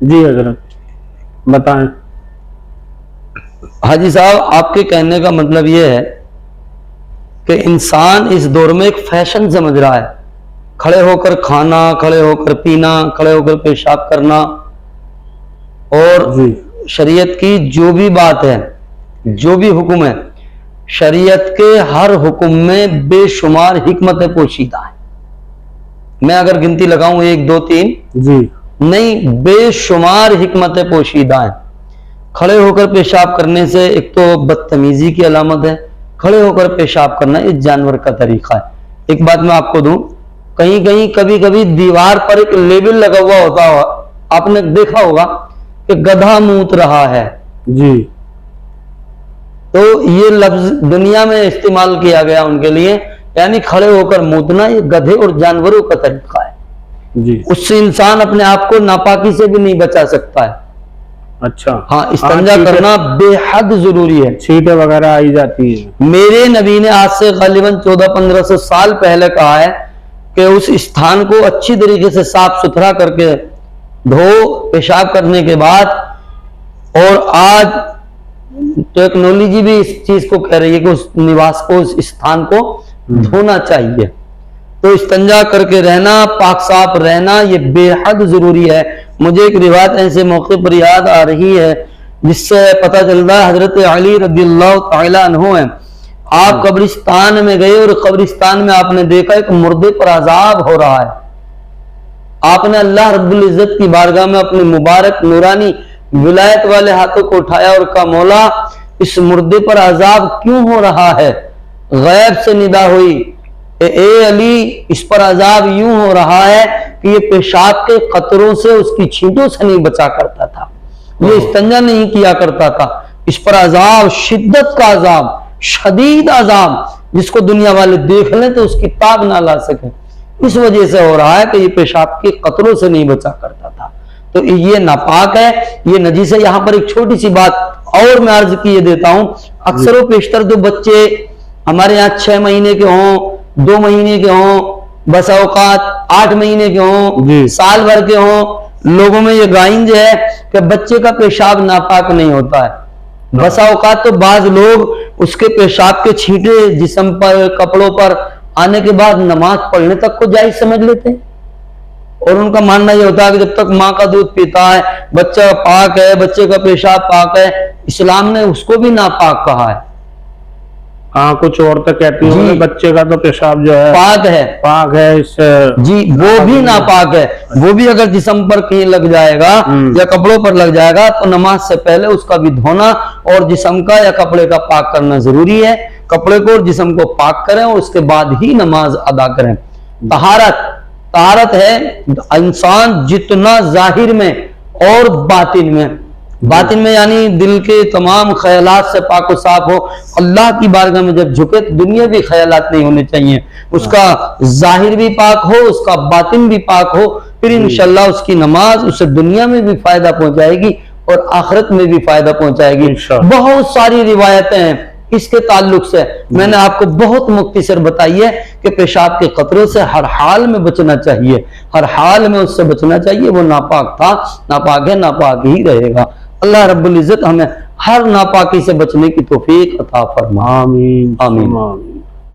جی حضرت بتائیں۔ حاجی صاحب آپ کے کہنے کا مطلب یہ ہے کہ انسان اس دور میں ایک فیشن سمجھ رہا ہے، کھڑے ہو کر کھانا، کھڑے ہو کر پینا، کھڑے ہو کر پیشاب کرنا، اور جی شریعت کی جو بھی بات ہے، جو بھی حکم ہے، شریعت کے ہر حکم میں بے شمار حکمتیں پوشیدہ ہیں۔ میں اگر گنتی لگاؤں 1 2 3 جی نہیں، بے شمار حکمتیں پوشیدہ ہیں۔ کھڑے ہو کر پیشاب کرنے سے ایک تو بدتمیزی کی علامت ہے، کھڑے ہو کر پیشاب کرنا یہ جانور کا طریقہ ہے۔ ایک بات میں آپ کو دوں، کہیں کہیں کبھی کبھی دیوار پر ایک لیبل لگا ہوا ہوتا ہوا، آپ نے دیکھا ہوگا کہ گدھا موت رہا ہے، جی تو یہ لفظ دنیا میں استعمال کیا گیا ان کے لیے، یعنی کھڑے ہو کر موتنا یہ گدھے اور جانوروں کا طریقہ ہے۔ جی اس سے انسان اپنے آپ کو ناپاکی سے بھی نہیں بچا سکتا ہے۔ اچھا ہاں، استنجا کرنا بے حد ضروری ہے۔ چھینٹیں وغیرہ آئی جاتی ہیں۔ میرے نبی نے آج سے غالباً 1400-1500 سال پہلے کہا ہے کہ اس استھان کو اچھی طریقے سے صاف ستھرا کر کے دھو پیشاب کرنے کے بعد، اور آج ٹیکنالوجی بھی اس چیز کو کہہ رہی ہے کہ اس نواس کو، اس استھان کو دھونا چاہیے۔ تو استنجا کر کے رہنا، پاک صاف رہنا یہ بے حد ضروری ہے۔ مجھے ایک روایت ایسے موقع پر یاد آ رہی ہے جس سے پتہ چلتا ہے حضرت علی رضی اللہ تعالیٰ عنہ ہیں، آپ قبرستان میں گئے اور قبرستان میں آپ نے دیکھا ایک مردے پر عذاب ہو رہا ہے۔ آپ نے اللہ رب العزت کی بارگاہ میں اپنے مبارک نورانی ولایت والے ہاتھوں کو اٹھایا اور کہا مولا اس مردے پر عذاب کیوں ہو رہا ہے؟ غیب سے ندا ہوئی، اے علی اس پر عذاب یوں ہو رہا ہے کہ یہ پیشاب کے قطروں سے، اس کی چھینٹوں سے نہیں بچا کرتا تھا، یہ استنجا نہیں کیا کرتا تھا، اس پر عذاب، شدت کا عذاب، شدید عذاب جس کو دنیا والے دیکھ لیں تو اس کی تاب نہ لا سکیں، اس وجہ سے ہو رہا ہے کہ یہ پیشاب کے قطروں سے نہیں بچا کرتا تھا۔ تو یہ ناپاک ہے، یہ نجیس ہے۔ یہاں پر ایک چھوٹی سی بات اور میں عرض کیے دیتا ہوں، اکثر و بیشتر جو بچے ہمارے یہاں 6 مہینے کے ہوں، 2 مہینے کے ہوں، بس اوقات 8 مہینے کے ہوں، سال بھر کے ہوں، لوگوں میں یہ گائنج ہے کہ بچے کا پیشاب ناپاک نہیں ہوتا ہے۔ بس اوقات تو بعض لوگ اس کے پیشاب کے چھینٹے جسم پر، کپڑوں پر آنے کے بعد نماز پڑھنے تک کو جائز سمجھ لیتے ہیں، اور ان کا ماننا یہ ہوتا ہے کہ جب تک ماں کا دودھ پیتا ہے بچہ پاک ہے، بچے کا پیشاب پاک ہے۔ اسلام نے اس کو بھی ناپاک کہا ہے۔ ہاں کچھ عورتیں کہتی ہیں کہ بچے کا تو پیشاب جو ہے پاک ہے، پاک ہے، اس سے جی وہ بھی ناپاک ہے۔ وہ بھی اگر جسم پر کہیں لگ جائے گا یا کپڑوں پر لگ جائے گا تو نماز سے پہلے اس کا بھی دھونا اور جسم کا یا کپڑے کا پاک کرنا ضروری ہے۔ کپڑے کو اور جسم کو پاک کریں اور اس کے بعد ہی نماز ادا کریں۔ طہارت ہے انسان جتنا ظاہر میں اور باطن میں یعنی دل کے تمام خیالات سے پاک و صاف ہو، اللہ کی بارگاہ میں جب جھکے تو دنیاوی خیالات نہیں ہونے چاہیے، اس کا ظاہر بھی پاک ہو، اس کا باطن بھی پاک ہو، پھر انشاءاللہ اس کی نماز اسے دنیا میں بھی فائدہ پہنچائے گی اور آخرت میں بھی فائدہ پہنچائے گی۔ بہت ساری روایتیں ہیں اس کے تعلق سے، میں نے آپ کو بہت مختصر بتائی ہے کہ پیشاب کے قطروں سے ہر حال میں بچنا چاہیے، ہر حال میں اس سے بچنا چاہیے۔ وہ ناپاک تھا، ناپاک ہے، ناپاک ہی رہے گا۔ اللہ رب العزت ہمیں ہر ناپاکی سے بچنے کی توفیق عطا فرمائے۔ آمین آمین۔